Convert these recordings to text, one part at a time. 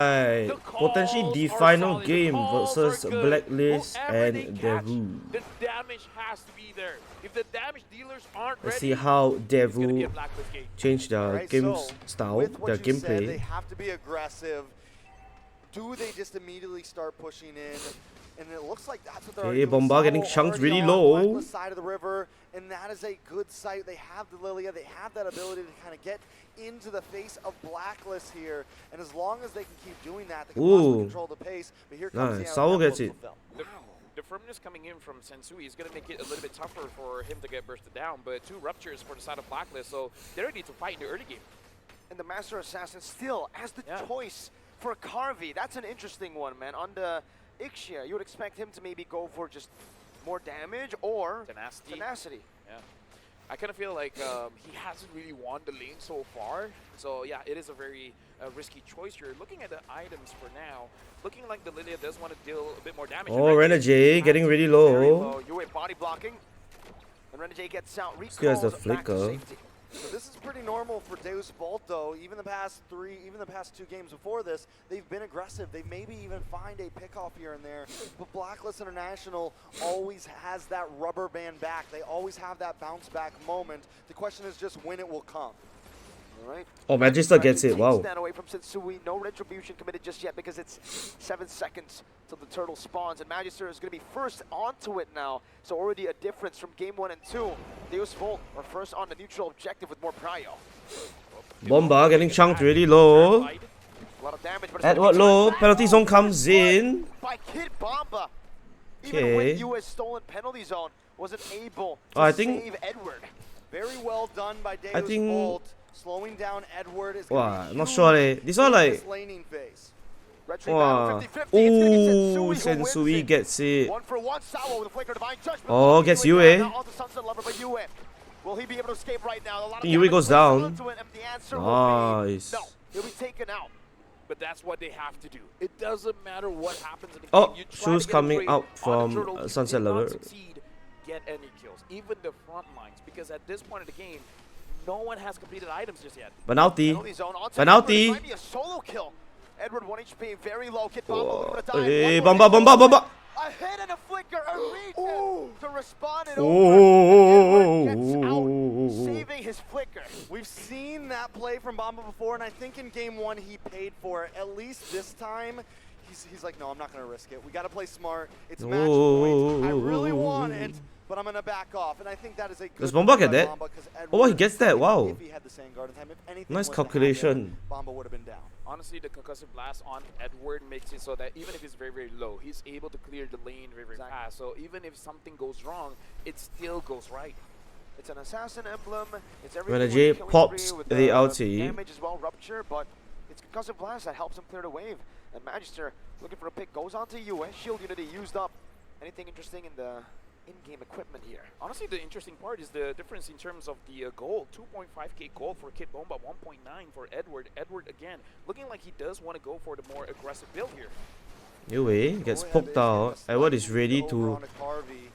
Right. Potentially the final game versus Blacklist and Devu. The damage has to be there. If the damage dealers aren't Let's ready, see how it's gonna be Devu a Blacklist game. change their Right, game so, style, with what their you said, they gameplay. have to be aggressive. Do they just immediately start pushing in? And it looks like that's what they're Okay, doing. Bomba getting Saul chunked already really on low. Blacklist side of the river, and that is a good sight. They have the Lilia, they have that ability to kind of get into the face of Blacklist here, and as long as they can keep doing that, they can possibly control the pace. But here comes the Saul gets it. The firmness coming in from Sensui is going to make it a little bit tougher for him to get bursted down, but 2 ruptures for the side of Blacklist, so they're ready to fight in the early game. And the Master Assassin still has the choice for Carvey. That's an interesting one, man. On the Ixia, you would expect him to maybe go for just more damage or tenacity. Yeah. I kind of feel like he hasn't really won the lane so far. So yeah, it is a very risky choice here. Looking at the items for now, looking like the Lilia does want to deal a bit more damage. Oh, Renegade getting really low. Yue body blocking. And Renegade gets out. Still has the Recalls back to flicker. safety. So this is pretty normal for Deus Vult, though. Even the past 2 games before this, they've been aggressive. They maybe even find a pickoff here and there. But Blacklist International always has that rubber band back. They always have that bounce back moment. The question is just when it will come. All right. Oh, Magister gets it. Wow. Stand away from Sensui. No retribution committed just yet because it's 7 seconds till the turtle spawns, and Magister is going to be first onto it now. So already a difference from game 1 and 2. Deus Vult are first on the neutral objective with more prio. Bomba getting chunked really low. A lot of damage, but Edward low. Penalty zone comes in. by Kid Bomba. Even with US stolen penalty zone, wasn't able to save Edward. Very well done by Deus I think- Vult. Slowing down Edward is Wow, going not sure eh. This one like, laning phase. wow. Ooh, Sensui gets it. 1-for-1 Sawa with a flicker divine judgment. Oh, gets Yue. Now onto Sunset Lover, but Yue. Will he be able to escape right now? A lot of Yue damage goes placed down. onto it, and the answer will be Nice. no. He'll be taken out. But that's what they have to do. It doesn't matter what happens in the Oh, game. You try shoes to get a coming trade out on a from turtle, you Sunset did not Lover. succeed, get any kills, even the front lines, because at this point of the game, no one has completed items just yet. Penalty. Penalty zone onto Penalty. Edward. It might be a solo kill. Edward 1 HP, very low. Kid Bomba Oh, gonna die. hey, One Bomba, more Bomba, Bomba. A hit and a flicker, a read to respond and Oh. over. Edward gets out, saving his flicker. We've seen that play from Bomba before, and I think in game 1 he paid for it. At least this time, he's like, no, I'm not going to risk it. We got to play smart. It's match point. I really want it, but I'm going to back off. And I think that is a good Does Bomba get that? Oh, he gets that. Wow. If he had the same guard in time, if anything Nice was to happen, calculation. Bomba would have been down. Honestly, the concussive blast on Edward makes it so that even if he's very, very low, he's able to clear the lane very, very fast. So even if something goes wrong, it still goes right. It's an assassin emblem. It's When a everything J with killing pops spree, with the ulti. damage as well, rupture, but it's concussive blast that helps him clear the wave. And Magister looking for a pick goes onto US. Shield unity used up. Anything interesting in the in-game equipment here? Honestly, the interesting part is the difference in terms of the gold. 2.5k gold for Kid Bomba, 1.9 for Edward. Edward, again, looking like he does want to go for the more aggressive build here. Yue gets poked out. Edward is ready to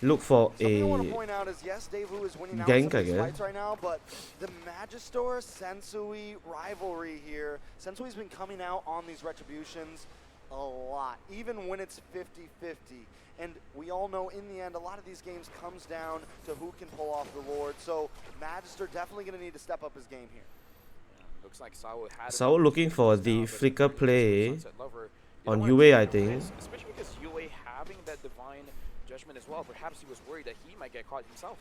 look for Something I want to a point out is, yes, Devu is winning out gank, some I of these guess. fights right now, but the Magister Sensui rivalry here, Sensui's been coming out on these retributions a lot, even when it's 50-50. And we all know in the end, a lot of these games comes down to who can pull off the Lord. So Magister definitely going to need to step up his game here. Looks like Saul had Saul looking for the flicker play on Yue, I think. Especially because Yue having that divine judgment as well. Perhaps he was worried that he might get caught himself.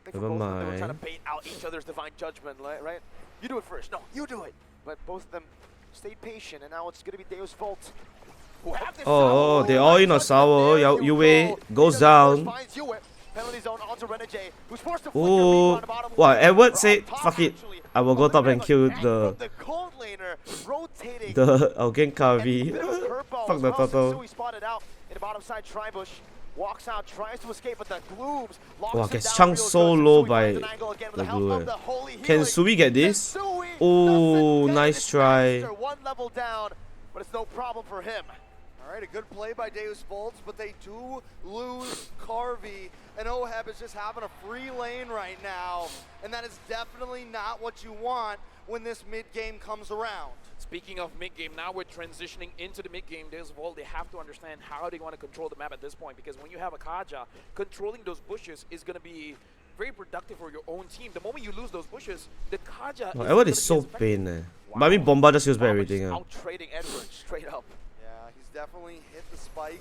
Never They were trying to mind. bait out each other's divine judgment, right? You do it first. No, you do it. But both of them stayed patient, and now it's going to be Deus Vult. Oh, they're all in a sour. Yue goes down. Oh, wow, Edward said, fuck it. I will go top and kill the I'll gank Carvey. Fuck the turtle. Walks out, tries to escape, but the glooms Wow, gets chunked so low by the glue. Can Sui get this? Oh, nice try. One level down, but it's no problem for him. All right, a good play by Deus Vult, but they do lose Carvey, and Oheb is just having a free lane right now, and that is definitely not what you want when this mid-game comes around. Speaking of mid-game, now we're transitioning into the mid-game. There's Volt, they have to understand how they want to control the map at this point, because when you have a Kaja, controlling those bushes is going to be very productive for your own team. The moment you lose those bushes, the Kaja Edward is so pain. But I mean, Bomba just used by everything. Out trading Edward straight up. Yeah, he's definitely hit the spike.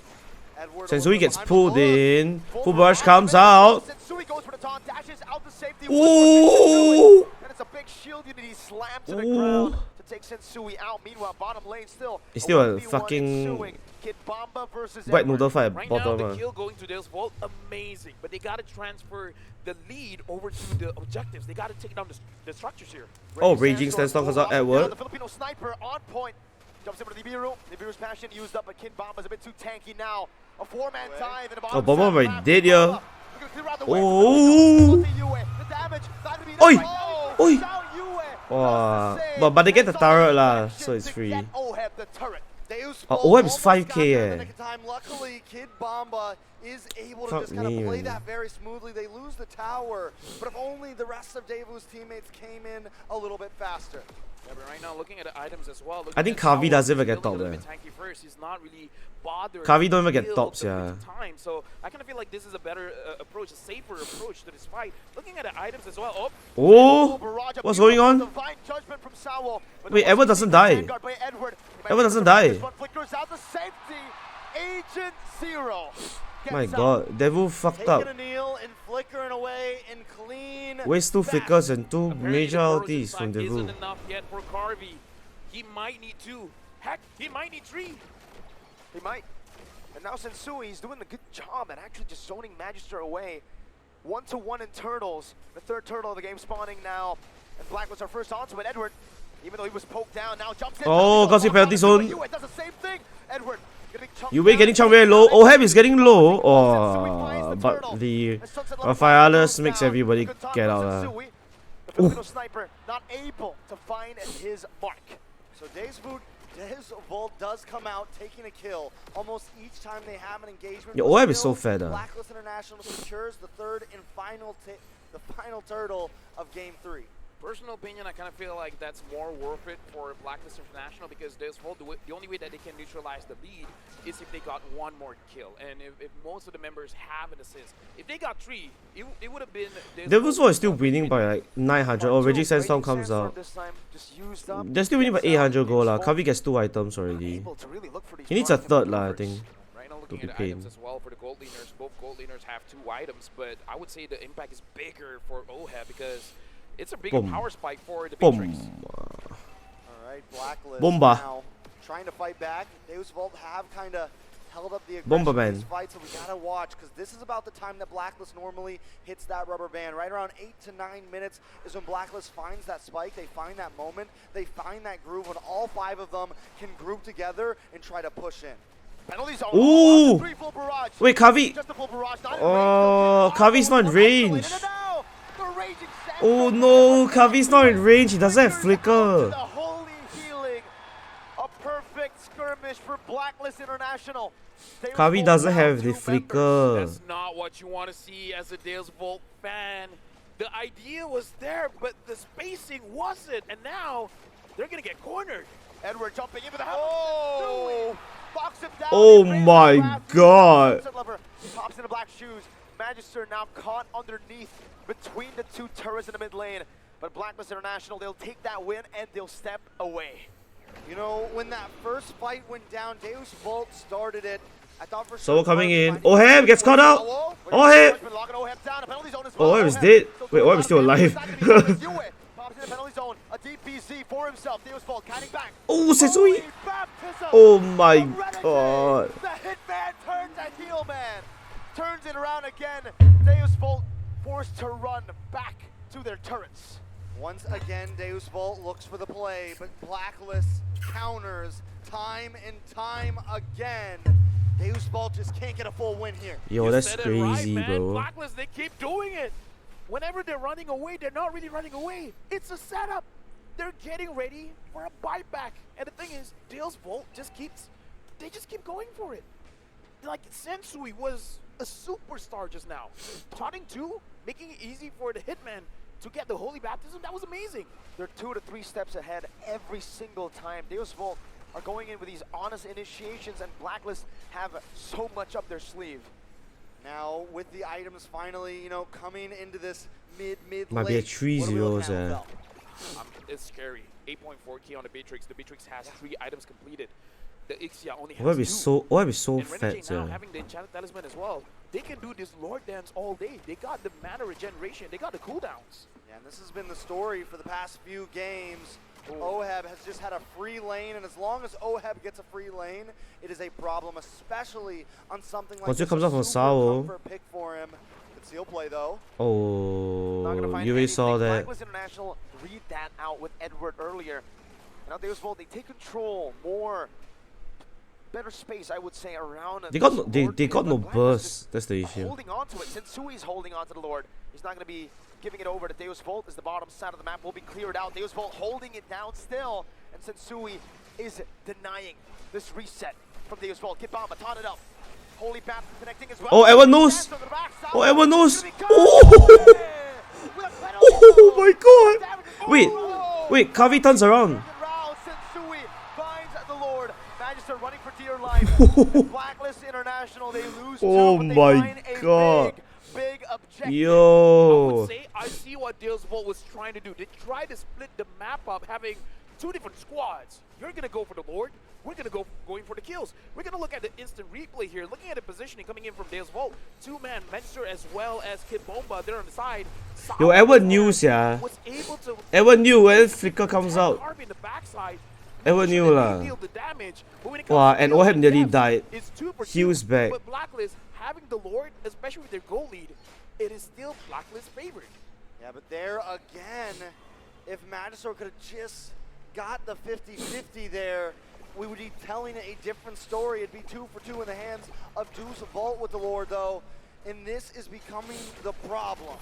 Edward Sensui gets behind, pulled but look, in. Full Full barrage barrage comes out. Sensui goes for the taunt, dashes out the safety. Ooh! And it's a big shield unity slammed to the ground to take Sensui out. Meanwhile, bottom lane still. It's still a 1v1 fucking ensuing. Kid Bomba versus White Edward. noodle fight at Right now, bottom. the kill going to Deus Volt, amazing. But they got to transfer the lead over to the objectives. They got to take down the structures here. Oh, Raging Sandstorm comes out. The Edward. Filipino sniper on point. Jumps over to Nibiru. Nibiru's passion used up, but Kid Bomba's a bit too tanky now. A four-man dive in the bottom. Oh, Bomba side. already did, yeah. Oh! Oh! Oi! Oi! Wow. But they get the turret lah, so it's free. Deus Oh, Volt OM is almost got 5K, there in the eh. nick of time. Luckily, Kid Bomba is able to Fuck just kind of me, play man. that very smoothly. They lose the tower, but if only the rest of Devu's teammates came in a little bit faster. Yeah, but right now, looking at the items as well. I think Kavi Kavi doesn't even get top there. Tanky first. He's not really bothered. Kavi don't even to get kill tops, the yeah. with time. So I kind of feel like this is a better approach, a safer approach to this fight. Looking at the items as well. Oh! What's going on? Wait, Edward doesn't die. Edward doesn't die. Agent Zero. My god, Devu fucked Taking up. a kneel and flickering away and clean. Waste 2 flickers and 2 Apparently major the Corrosion ultis from Spike isn't Devu. enough yet for Carvey. He might need 2. Heck, he might need 3. He might. And now Sensui, he's doing a good job at actually just zoning Magister away. 1-to-1 in turtles. The third turtle of the game spawning now. And Black was our first onto it. Edward, even though he was poked down, now jumps in. Oh, got the penalty zone. Yue does the same thing. Edward getting chunked Yue down. getting chunked very low. Oheb is getting low. Oh, but the Raphaelis makes everybody get out. The Filipino sniper not able to find his mark. So Deus Volt does come out taking a kill almost each time they have an engagement. Yo, but OM is still, so fed, Blacklist International secures the third and final turtle of Game 3. Personal opinion, I kind of feel like that's more worth it for Blacklist International, because Deus Volt, the only way that they can neutralize the lead is if they got 1 more kill. And if most of the members have an assist, if they got 3, it would have been... Devu's is still winning by like 900. Oh, Raging Sandstorm comes out. They're still winning by 800 gold lah. Kavi gets 2 items already. He needs a third lah, I think. Right now, To looking be at pain. items as well for the gold leaners. Both gold leaners have 2 items, but I would say the impact is bigger for OHEB because it's a bigger Boom. power spike for the Boom. Matrix. Alright, Blacklist Bomba. now trying to fight back. Deus Volt have kind of held up the Bomba aggression in man. this fight, so we gotta watch, because this is about the time that Blacklist normally hits that rubber band. Right around 8 to 9 minutes is when Blacklist finds that spike, they find that moment, they find that groove when all 5 of them can group together and try to push in. Penalties are Ooh! 3 full barrage. Wait, Kavi. Just a full barrage, not in Oh, range. Kavi's not in range. Now, the Raging Oh Sandstorm no, Kavi's not in range. He doesn't have flicker. The holy healing. A perfect skirmish for Blacklist International. Deus Kavi Volt doesn't down have 2 the members. flicker. That's not what you want to see as a Deus Volt fan. The idea was there, but the spacing wasn't, and now they're gonna get cornered. Edward jumping into the house. Oh! Box him down. Oh He raises my the glass. god. Sunset Lover pops into black shoes. Magister now caught underneath between the 2 turrets in the mid lane. But Blacklist International, they'll take that win and they'll step away. You know, when that first fight went down, Deus Volt started it. I thought for Solo sure coming Carvey in. might- Oheb gets caught out. Oheb. Oheb is dead. Wait, Oheb is still alive. Pops in the penalty zone. A DPZ for himself. Deus Volt kiting back. Oh, Sensui. Holy baptism. Oh my The Renegade. god. The Hitman turns a heel man. Turns it around again. Deus Volt forced to run back to their turrets. Once again, Deus Volt looks for the play, but Blacklist counters time and time again. Deus Volt just can't get a full win here. Yo, You that's said it right, crazy, man. bro. Blacklist, they keep doing it. Whenever they're running away, they're not really running away. It's a setup. They're getting ready for a bite back. And the thing is, Deus Volt just keep going for it. Like, Sensui was a superstar just now. Taunting 2, making it easy for the Hitman to get the holy baptism, that was amazing. They're 2 to 3 steps ahead every single time. Deus Volt are going in with these honest initiations, and Blacklist have so much up their sleeve. Now, with the items finally, you know, coming into this mid, Might be a late, 3-0, It's scary. 8.4k on the Beatrix. The Beatrix has 3 items completed. The Ixia only has Why be 2. so And fat, Renegade now yeah. having the enchanted talisman as well. They can do this Lord Dance all day. They got the mana regeneration. They got the cooldowns. Yeah, and this has been the story for the past few games. Oheb has just had a free lane, and as long as Oheb gets a free lane, it is a problem, especially on something like Once it this, comes a off on super Sao. comfort pick for him. Good seal play though. Not gonna Oh, find you already saw anything. that. Blacklist International read that out with Edward earlier. And now Deus Volt, they take control more. Better space, I would say, around. They got this no, Lord they pit, got but no Blacklist burst. is That's the issue. holding on to it. Sensui's holding on to the Lord. He's not going to be giving it over to Deus Volt, as the bottom side of the map will be cleared out. Deus Volt holding it down still, and Sensui is denying this reset from Deus Volt. Get Bomba, taunt it up. Holy Baptist connecting as well. Oh, everyone knows. Dance on the back, Oh, Sao everyone knows. is gonna be Oh. good. With a penalty Oh goal. my god. Damage is- Wait, Oh. wait, Kavi turns around. Round, Sensui finds the Lord. Magister running for dear life. Blacklist International, they lose Oh 2, but they my find a god. big objective. I Yo. would say I see what Deus Volt was trying to do. They tried to split the map up, having 2 different squads. You're gonna go for the Lord. We're gonna going for the kills. We're gonna look at the instant replay here. Looking at the positioning coming in from Deus Volt. 2-man Menster as well as Kid Bomba. They're on the side. Yo, Edward knew, yeah. Was able to Edward knew when Flicker comes out. Harvey in the backside. Edward Sure knew they lah. deal the damage, but when it comes Wow, to and kills Oheb nearly deaths, died. it's 2 for He was 2. back. But Blacklist having the Lord, especially with their goal lead, it is still Blacklist favored. Yeah, but there again, if Magister could have just got the 50-50 there, we would be telling a different story. It'd be 2 for 2 in the hands of Deus Volt with the Lord, though, and this is becoming the problem.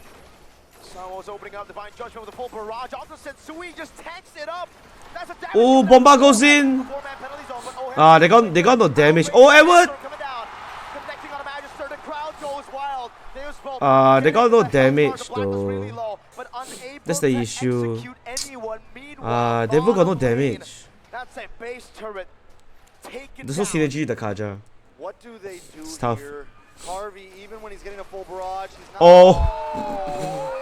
Samo's opening up Divine Judgment with a full barrage. Also Sensui just tanks it up. That's a damage. Oh, Bomba goes in. 4-man penalty zone, but Oheb- Ah, they got no damage. Oh, Edward. Coming down. Connecting on a Magister. The crowd goes wild. Deus Volt They got no getting the health bar. damage, The Black was really though. low, but unable That's the to issue. execute anyone. Meanwhile, Devu got no bottom lane, damage. That's a base turret taken There's no down. synergy with the Kaja. What do they do It's tough. here? Harvey, even when he's getting a full barrage, he's not. Oh.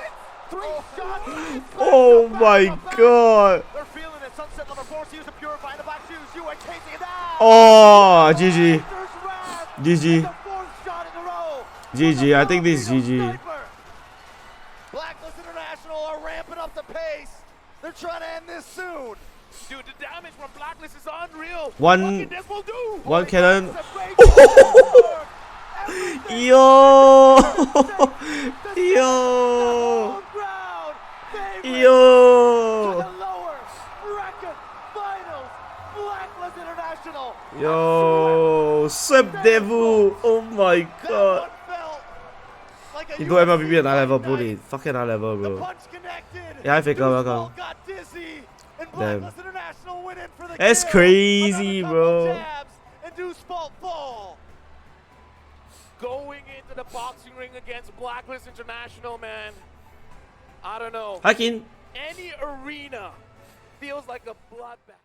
3 shots. Oh my god. They're feeling it. Sunset number 4 to use the Purify in the black shoes. You are chasing it down. Oh, GG. There's Raz. GG. The 4th shot in a row. GG. I think this is GG. Sniper. Blacklist International are ramping up the pace. They're trying to end this soon. Dude, the damage from Blacklist is unreal. One- What can this will do? One cannon. It's a break. Everything Yo. the Yo. home ground. Favorite Yo. to the lower bracket finals. Blacklist International. Yo. Swept Devu. Oh my That god. one felt like a He do MLB UFC at that level, fight buddy. night. Fucking that level, The bro. punch connected. Yeah, I think Deus welcome. Volt got dizzy. And Damn. Blacklist International went in for the That's kill. crazy, Another bro. couple jabs, and Deus Volt fall. Going into the boxing ring against Blacklist International, man. I don't know. Hakin. Any arena feels like a bloodbath.